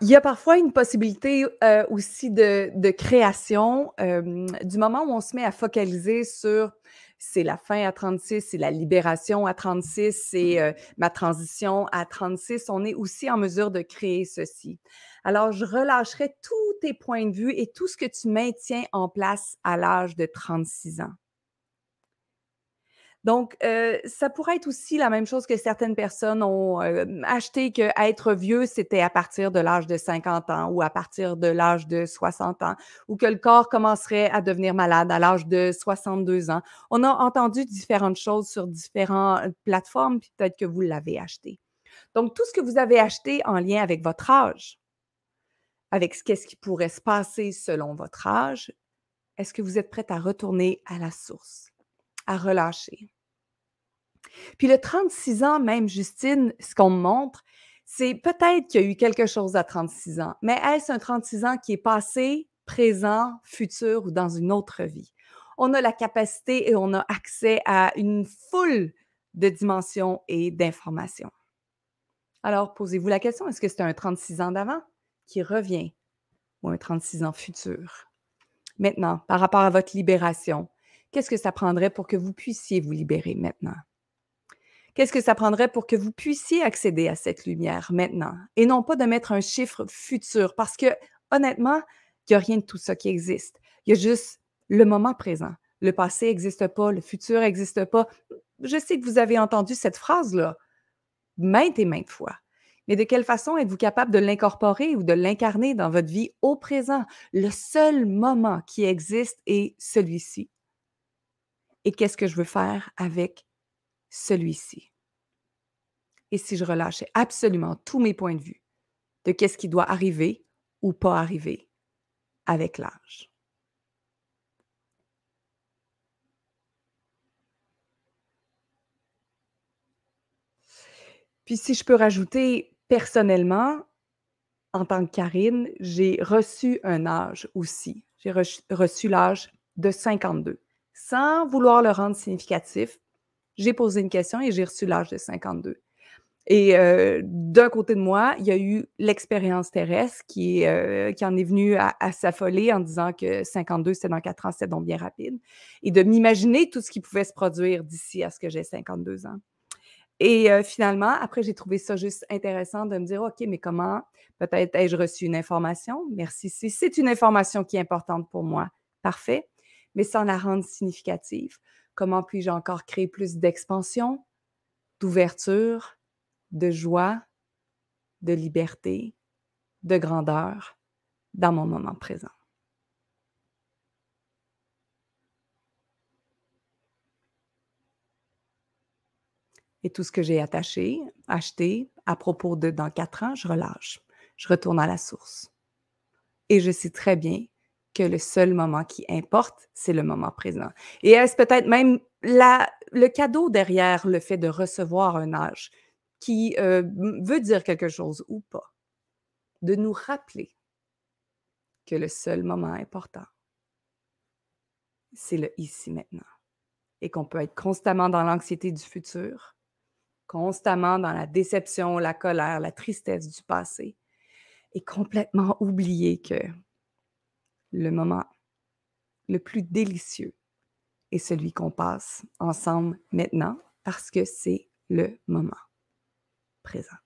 Il y a parfois une possibilité, aussi de création, du moment où on se met à focaliser sur: «C'est la fin à 36, c'est la libération à 36, c'est, ma transition à 36», on est aussi en mesure de créer ceci. Alors je relâcherai tous tes points de vue et tout ce que tu maintiens en place à l'âge de 36 ans. Donc, ça pourrait être aussi la même chose que certaines personnes ont, acheté qu'être vieux, c'était à partir de l'âge de 50 ans ou à partir de l'âge de 60 ans ou que le corps commencerait à devenir malade à l'âge de 62 ans. On a entendu différentes choses sur différentes plateformes, puis peut-être que vous l'avez acheté. Donc, tout ce que vous avez acheté en lien avec votre âge, avec qu'est-ce qui pourrait se passer selon votre âge, est-ce que vous êtes prête à retourner à la source, à relâcher? Puis le 36 ans même, Justine, ce qu'on me montre, c'est peut-être qu'il y a eu quelque chose à 36 ans, mais est-ce un 36 ans qui est passé, présent, futur ou dans une autre vie? On a la capacité et on a accès à une foule de dimensions et d'informations. Alors, posez-vous la question, est-ce que c'est un 36 ans d'avant qui revient ou un 36 ans futur? Maintenant, par rapport à votre libération, qu'est-ce que ça prendrait pour que vous puissiez vous libérer maintenant? Qu'est-ce que ça prendrait pour que vous puissiez accéder à cette lumière maintenant? Et non pas de mettre un chiffre futur parce que honnêtement, il y a rien de tout ça qui existe. Il y a juste le moment présent. Le passé existe pas, le futur existe pas. Je sais que vous avez entendu cette phrase-là maintes et maintes fois. Mais de quelle façon êtes-vous capable de l'incorporer ou de l'incarner dans votre vie au présent? Le seul moment qui existe est celui-ci. Et qu'est-ce que je veux faire avec celui-ci? Et si je relâchais absolument tous mes points de vue de qu'est-ce qui doit arriver ou pas arriver avec l'âge? Puis si je peux rajouter, personnellement, en tant que Karine, j'ai reçu un âge aussi. J'ai reçu l'âge de 52. Sans vouloir le rendre significatif, j'ai posé une question et j'ai reçu l'âge de 52. Et d'un côté de moi, il y a eu l'expérience terrestre qui en est venue à s'affoler en disant que 52, c'était dans 4 ans, c'était donc bien rapide et de m'imaginer tout ce qui pouvait se produire d'ici à ce que j'ai 52 ans. Et finalement, après, j'ai trouvé ça juste intéressant de me dire: «OK, mais comment peut-être ai-je reçu une information? Merci, si c'est une information qui est importante pour moi, parfait, mais sans la rendre significative, comment puis-je encore créer plus d'expansion, d'ouverture, de joie, de liberté, de grandeur dans mon moment présent?» Et tout ce que j'ai acheté à propos de dans 4 ans, je relâche. Je retourne à la source. Et je sais très bien que le seul moment qui importe, c'est le moment présent. Et est-ce peut-être même le cadeau derrière le fait de recevoir un âge qui, veut dire quelque chose ou pas, de nous rappeler que le seul moment important, c'est le ici maintenant et qu'on peut être constamment dans l'anxiété du futur, constamment dans la déception, la colère, la tristesse du passé et complètement oublier que le moment le plus délicieux est celui qu'on passe ensemble maintenant parce que c'est le moment présent.